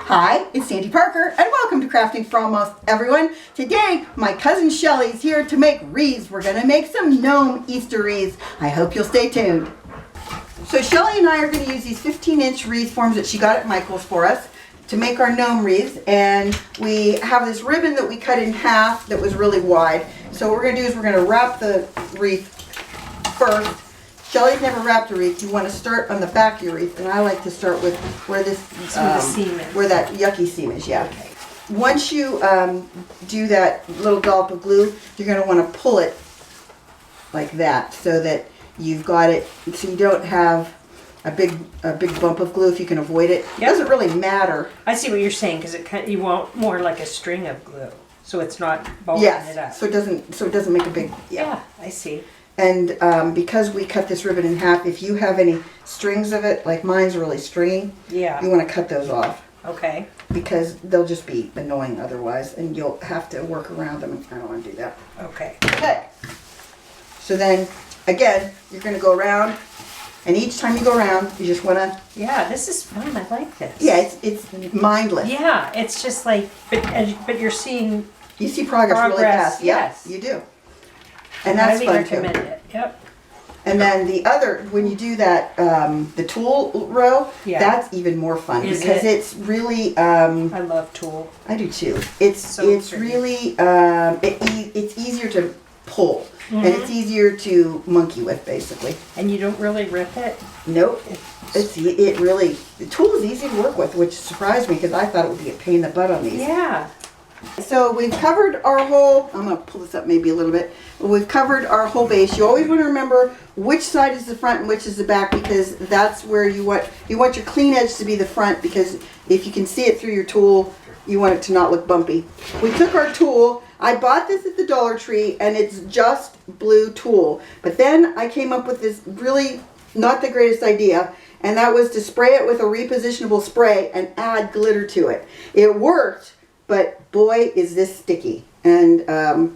Hi, it's Sandy Parker, and welcome to Crafting for Almost Everyone. Today, my cousin Shelli's here to make wreaths. We're going to make some gnome Easter wreaths. I hope you'll stay tuned. So Shelli and I are going to use these 15-inch wreath forms that she got at Michael's for us to make our gnome wreaths. And we have this ribbon that we cut in half that was really wide. So what we're going to do is we're going to wrap the wreath first. Shelli's never wrapped a wreath. You want to start on the back of your wreath, and I like to start with where this, the seam is. Where that yucky seam is, yeah. Okay. Once you do that little dollop of glue, you're going to want to pull it like that, so that you've got it, so you don't have a big bump of glue if you can avoid it. Yep. It doesn't really matter. I see what you're saying, because you want more like a string of glue, so it's not bulking it up. So it doesn't make a big yeah I see. And because we cut this ribbon in half, if you have any strings of it, like mine's really stringy, you want to cut those off. Okay. Because they'll just be annoying otherwise, and you'll have to work around them, and I don't want to do that. Okay. Okay. So then, again, you're going to go around, and each time you go around, you just want to... Yeah, this is fun. I like this. Yeah, it's mindless. Yeah, it's just like, but you're seeing... You see progress really fast. Yes. Yeah, you do. And that's fun too. Recommend it. Yep. And then the other, when you do that, the tool row, that's even more fun because it's really. I love tool. I do too. It's really it's easier to pull and it's easier to monkey with basically. And you don't really rip it. Nope. It really, the tool is easy to work with, which surprised me because I thought it would be a pain in the butt on these. Yeah. So we've covered our whole, I'm going to pull this up maybe a little bit. We've covered our whole base. You always want to remember which side is the front and which is the back, because that's where you want your clean edge to be the front, because if you can see it through your tool, you want it to not look bumpy. We took our tool. I bought this at the Dollar Tree and it's just blue tool. But then I came up with this really not the greatest idea, and that was to spray it with a repositionable spray and add glitter to it. It worked. But boy, is this sticky. And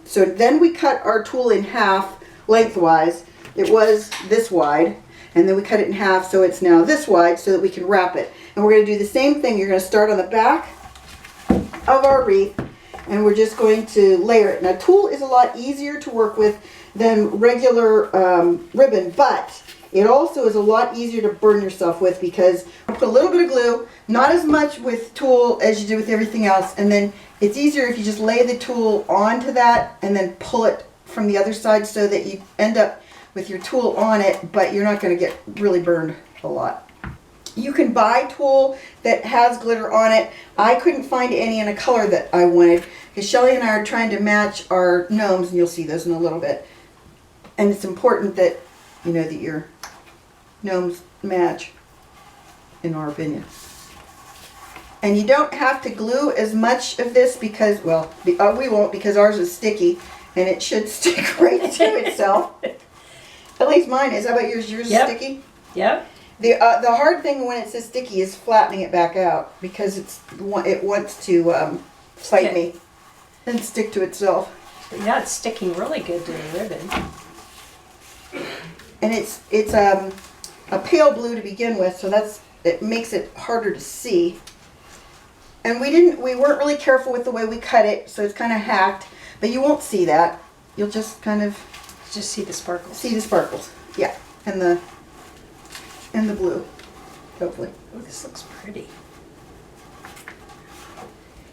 so then we cut our tool in half lengthwise. It was this wide. And then we cut it in half so it's now this wide so that we can wrap it. And we're going to do the same thing. You're going to start on the back of our wreath. And we're just going to layer it. Now, tool is a lot easier to work with than regular ribbon. But it also is a lot easier to burn yourself with because you put a little bit of glue, not as much with tool as you do with everything else, and then it's easier if you just lay the tool onto that and then pull it from the other side so that you end up with your tool on it, but you're not going to get really burned a lot. You can buy tool that has glitter on it. I couldn't find any in a color that I wanted because Shelli and I are trying to match our gnomes, and you'll see those in a little bit. And it's important that you know that your gnomes match, in our opinion. And you don't have to glue as much of this because, well, we won't, because ours is sticky and it should stick right to itself. At least mine is. How about yours? Yours is sticky? Yep. The hard thing when it's so sticky is flattening it back out because it wants to fight me and stick to itself. Yeah, it's sticking really good to the ribbon. And it's a pale blue to begin with, so it makes it harder to see. And we weren't really careful with the way we cut it, so it's kind of hacked. But you won't see that. You'll just kind of see the sparkles. See the sparkles, yeah, and the blue, hopefully. Oh, this looks pretty.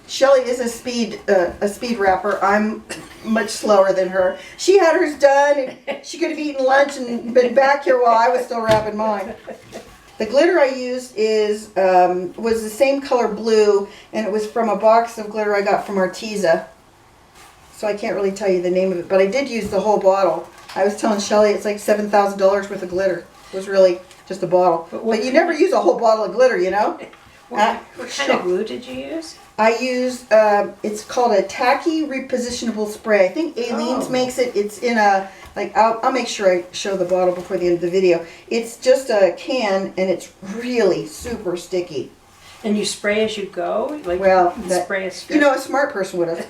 Shelli is a speed wrapper. I'm much slower than her. She had hers done, and she could have eaten lunch and been back here while I was still wrapping mine. The glitter I used was the same color blue, and it was from a box of glitter I got from Arteza. So I can't really tell you the name of it, but I did use the whole bottle. I was telling Shelli it's like $7,000 worth of glitter. It was really just a bottle. But you never use a whole bottle of glitter, you know? What kind of glue did you use? I used, it's called a Tacky Repositionable Spray. I think Aileen's makes it. It's in a, I'll make sure I show the bottle before the end of the video. It's just a can, and it's really super sticky. And you spray as you go? Spray a strip? You know, a smart person would have.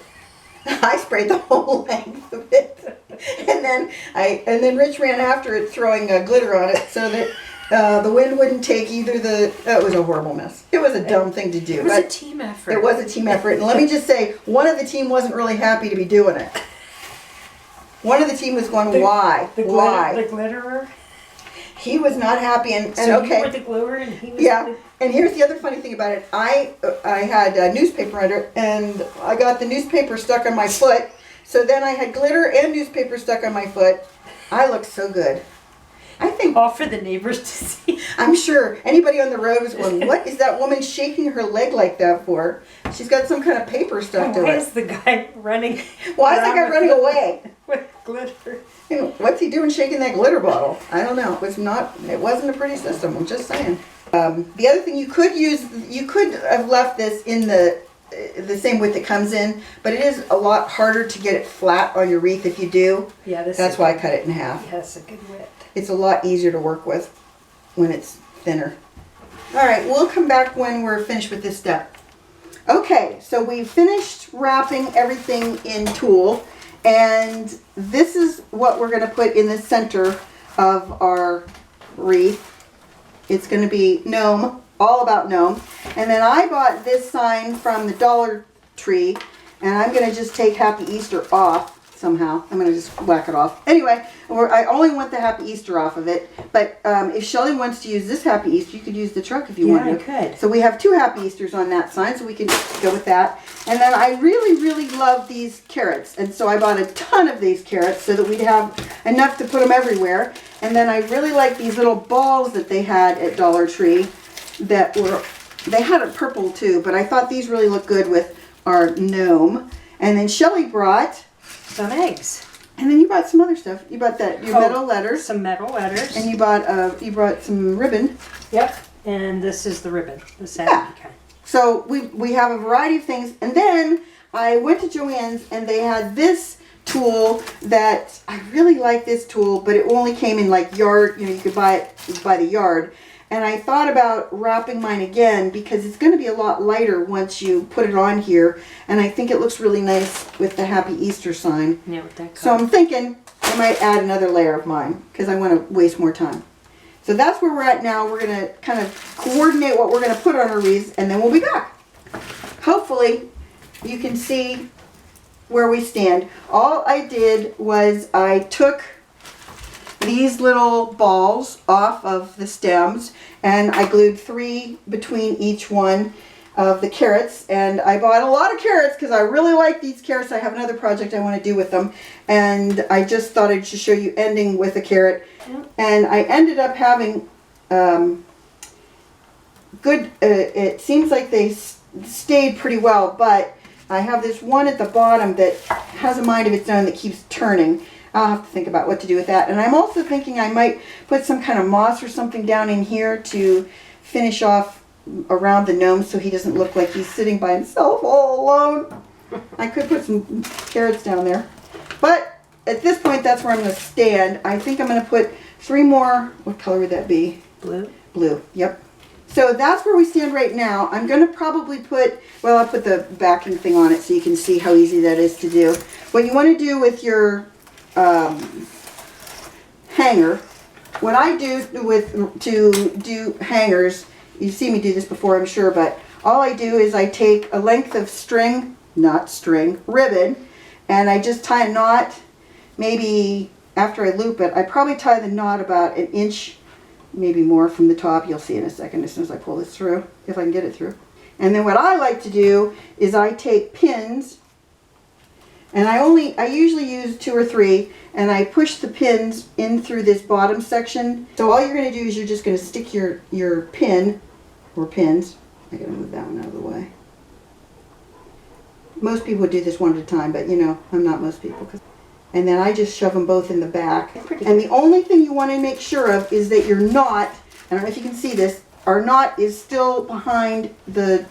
I sprayed the whole length of it. And then Rich ran after it throwing glitter on it so that The wind wouldn't take either it was a horrible mess. It was a dumb thing to do. It was a team effort. It was a team effort. And let me just say, one of the team wasn't really happy to be doing it. One of the team was going, why? Why? The glitterer? He was not happy. And So okay. you were the gluer and he was Yeah. And here's the other funny thing about it. I had a newspaper under, and I got the newspaper stuck on my foot. So then I had glitter and newspaper stuck on my foot. I looked so good. I think, all for the neighbors to see. I'm sure anybody on the road was going, what is that woman shaking her leg like that for? She's got some kind of paper stuck to Why it. is the guy running? Why is that guy running away? With glitter. You know, what's he doing shaking that glitter bottle? I don't know. It wasn't a pretty system. I'm just saying. The other thing you could have left this in the same width it comes in, but it is a lot harder to get it flat on your wreath if you do. Yeah, That's why I cut it in half. Yeah, that's a good width. It's a lot easier to work with when it's thinner. All right, we'll come back when we're finished with this step. Okay, so we finished wrapping everything in tulle, and this is what we're going to put in the center of our wreath. It's going to be Gnome, all about Gnome. And then I bought this sign from the Dollar Tree, and I'm going to just take Happy Easter off somehow. I'm going to just whack it off. Anyway, I only want the Happy Easter off of it, but if Shelli wants to use this Happy Easter, you could use the truck if you want to. Yeah, I could. So we have 2 Happy Easters on that sign, so we can go with that. And then I really, really love these carrots, and so I bought a ton of these carrots so that we'd have enough to put them everywhere. And then I really like these little balls that they had at Dollar Tree that they had it purple too, but I thought these really look good with our gnome. And then Shelli brought some eggs. And then you bought some other stuff. You bought your metal letters. Some metal letters. And you brought some ribbon. Yep. And this is the ribbon, the satin kind. So we have a variety of things. And then I went to Joann's and they had this tool that I really like this tool, but it only came in like yard, you could buy it by the yard. And I thought about wrapping mine again because it's going to be a lot lighter once you put it on here. And I think it looks really nice with the Happy Easter sign. Yeah, with that color. So I'm thinking I might add another layer of mine because I want to waste more time. So that's where we're at now. We're going to kind of coordinate what we're going to put on our wreaths and then we'll be back. Hopefully you can see where we stand. All I did was I took these little balls off of the stems and I glued 3 between each one of the carrots, and I bought a lot of carrots because I really like these carrots. I have another project I want to do with them, and I just thought I'd just show you ending with a carrot. And I ended up having good, it seems like they stayed pretty well, but I have this one at the bottom that has a mind of its own that keeps turning. I'll have to think about what to do with that. And I'm also thinking I might put some kind of moss or something down in here to finish off around the gnome so he doesn't look like he's sitting by himself all alone. I could put some carrots down there. But at this point, that's where I'm going to stand. I think I'm going to put 3 more. What color would that be? Blue. Blue, yep. So that's where we stand right now. I'm going to probably put, well, I'll put the backing thing on it so you can see how easy that is to do. What you want to do with your hanger, what I do to do hangers, you've seen me do this before I'm sure, but all I do is I take a length of string, not string, ribbon, and I just tie a knot, maybe after I loop it, I probably tie the knot about 1 inch, maybe more from the top. You'll see in a second as soon as I pull this through, if I can get it through. And then what I like to do is I take pins, and I usually use 2 or 3, and I push the pins in through this bottom section. So all you're going to do is you're just going to stick your pin, or pins, I gotta move that one out of the way. Most people would do this one at a time, but you know, I'm not most people. And then I just shove them both in the back. And the only thing you want to make sure of is that your knot, I don't know if you can see this, our knot is still behind the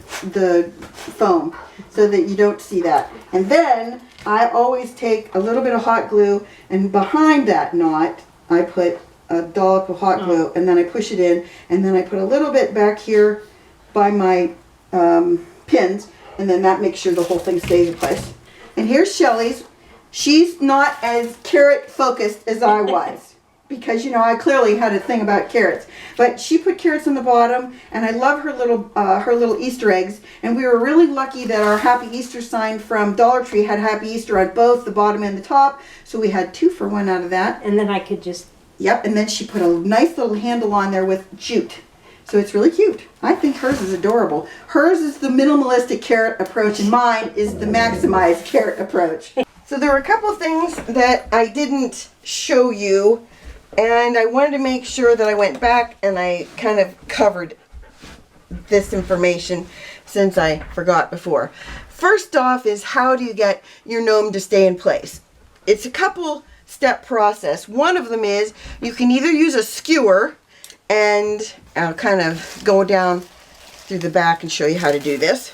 foam so that you don't see that. And then I always take a little bit of hot glue, and behind that knot I put a dollop of hot glue, and then I push it in, and then I put a little bit back here by my pins, and then that makes sure the whole thing stays in place. And here's Shelli's. She's not as carrot focused as I was because, you know, I clearly had a thing about carrots. But she put carrots on the bottom, and I love her little Easter eggs. And we were really lucky that our Happy Easter sign from Dollar Tree had Happy Easter on both the bottom and the top. So we had 2 for 1 out of that. And then I could just... Yep, and then she put a nice little handle on there with jute. So it's really cute. I think hers is adorable. Hers is the minimalistic carrot approach, and mine is the maximized carrot approach. So there were a couple of things that I didn't show you, and I wanted to make sure that I went back and I kind of covered this information since I forgot before. First off is, how do you get your gnome to stay in place? It's a couple step process. One of them is you can either use a skewer, and I'll kind of go down through the back and show you how to do this.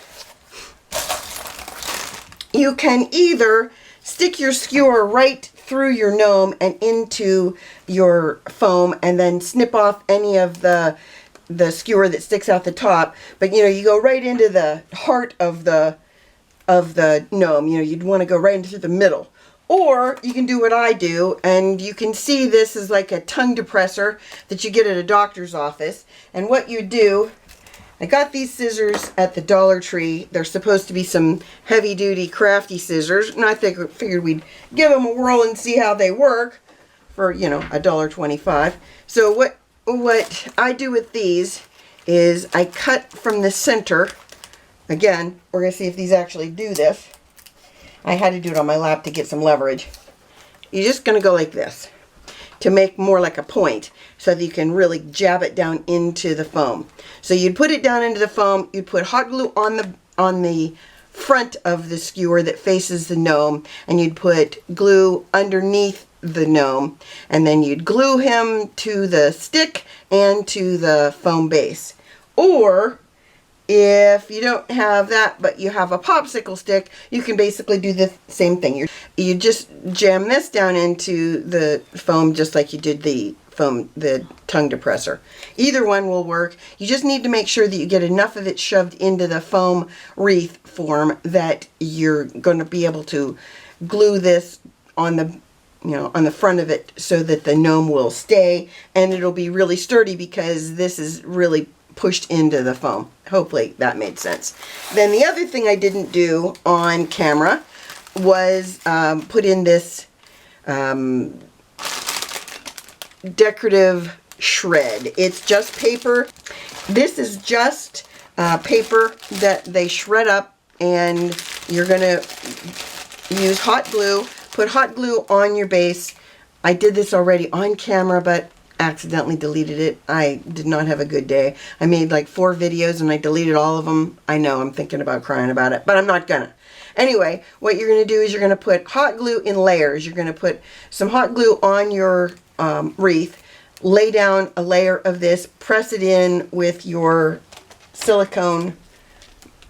You can either stick your skewer right through your gnome and into your foam, and then snip off any of the skewer that sticks out the top. But you know, you go right into the heart of the gnome. You know, you'd want to go right into the middle. Or you can do what I do, and you can see this is like a tongue depressor that you get at a doctor's office. And what you do, I got these scissors at the Dollar Tree. They're supposed to be some heavy-duty, crafty scissors, and I figured we'd give them a whirl and see how they work for, you know, $1.25. So what I do with these is I cut from the center. Again, we're going to see if these actually do this. I had to do it on my lap to get some leverage. You're just going to go like this to make more like a point, so that you can really jab it down into the foam. So you'd put it down into the foam, you'd put hot glue on the front of the skewer that faces the gnome, and you'd put glue underneath the gnome, and then you'd glue him to the stick and to the foam base. Or if you don't have that, but you have a popsicle stick, you can basically do the same thing. You just jam this down into the foam just like you did the tongue depressor. Either one will work. You just need to make sure that you get enough of it shoved into the foam wreath form that you're going to be able to glue this on the front of it, so that the gnome will stay, and it'll be really sturdy because this is really pushed into the foam. Hopefully that made sense. Then the other thing I didn't do on camera was put in this decorative shred. It's just paper. This is just paper that they shred up, and you're gonna use hot glue. Put hot glue on your base. I did this already on camera, but accidentally deleted it. I did not have a good day. I made like 4 videos and I deleted all of them. I know, I'm thinking about crying about it, but I'm not gonna. Anyway, what you're gonna do is you're gonna put hot glue in layers. You're gonna put some hot glue on your wreath, lay down a layer of this, press it in with your silicone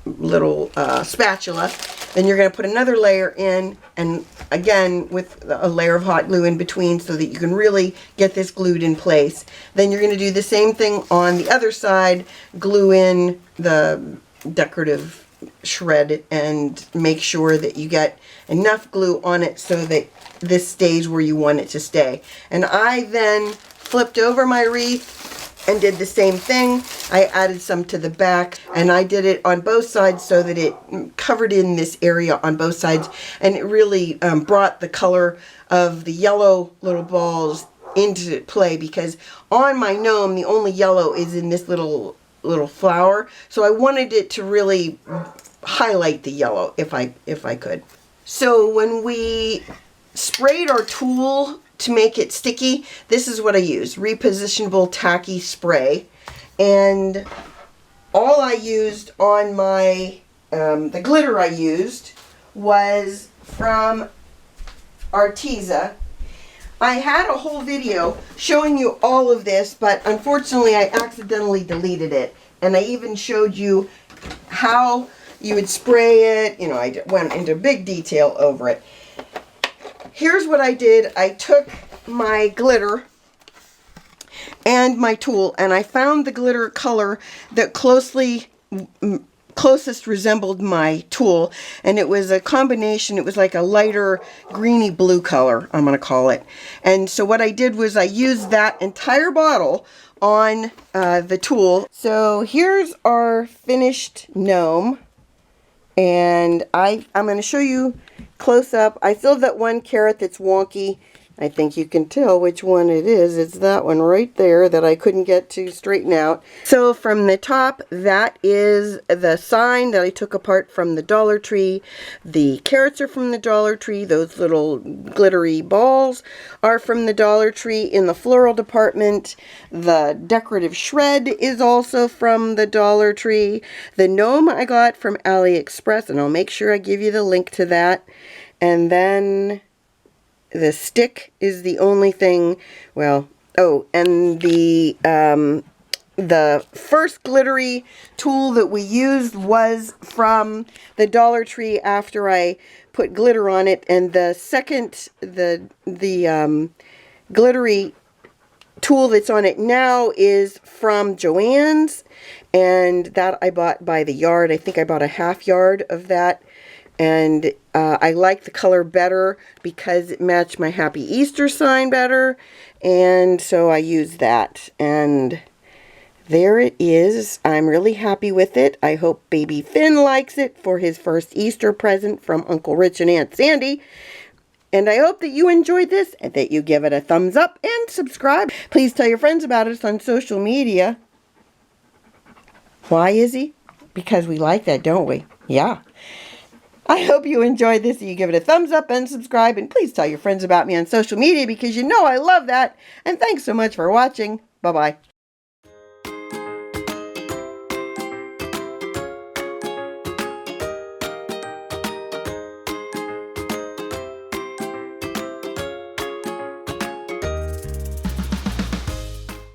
little spatula. Then you're going to put another layer in, and again with a layer of hot glue in between, so that you can really get this glued in place. Then you're going to do the same thing on the other side, glue in the decorative shred, and make sure that you get enough glue on it so that this stays where you want it to stay. And I then flipped over my wreath and did the same thing. I added some to the back, and I did it on both sides so that it covered in this area on both sides, and it really brought the color of the yellow little balls into play, because on my gnome the only yellow is in this little flower, so I wanted it to really highlight the yellow if I could. So when we sprayed our tool to make it sticky, this is what I used: Repositionable Tacky spray. And all I used on my the glitter I used was from Arteza. I had a whole video showing you all of this, but unfortunately I accidentally deleted it, and I even showed you how you would spray it. You know, I went into big detail over it. Here's what I did. I took my glitter and my tool, and I found the glitter color that closely closest resembled my tool, and it was a combination. It was like a lighter greeny blue color, I'm going to call it. And so what I did was I used that entire bottle on the tool. So here's our finished gnome, and I'm going to show you close up. I still have that one carrot that's wonky. I think you can tell which one it is. It's that one right there that I couldn't get to straighten out. So from the top, that is the sign that I took apart from the Dollar Tree. The carrots are from the Dollar Tree. Those little glittery balls are from the Dollar Tree in the floral department. The decorative shred is also from the Dollar Tree. The gnome I got from AliExpress, and I'll make sure I give you the link to that. And then the stick is the only thing, well, oh, and the first glittery tool that we used was from the Dollar Tree after I put glitter on it, and the second, the glittery tool that's on it now is from Joann's, and that I bought by the yard. I think I bought a half yard of that. And I like the color better because it matched my Happy Easter sign better. And so I used that. And there it is. I'm really happy with it. I hope baby Finn likes it for his first Easter present from Uncle Rich and Aunt Sandy. And I hope that you enjoyed this and that you give it a thumbs up and subscribe. Please tell your friends about us on social media. Why, Izzy? Because we like that, don't we? Yeah. I hope you enjoyed this. You give it a thumbs up and subscribe. And please tell your friends about me on social media because you know I love that. And thanks so much for watching. Bye-bye.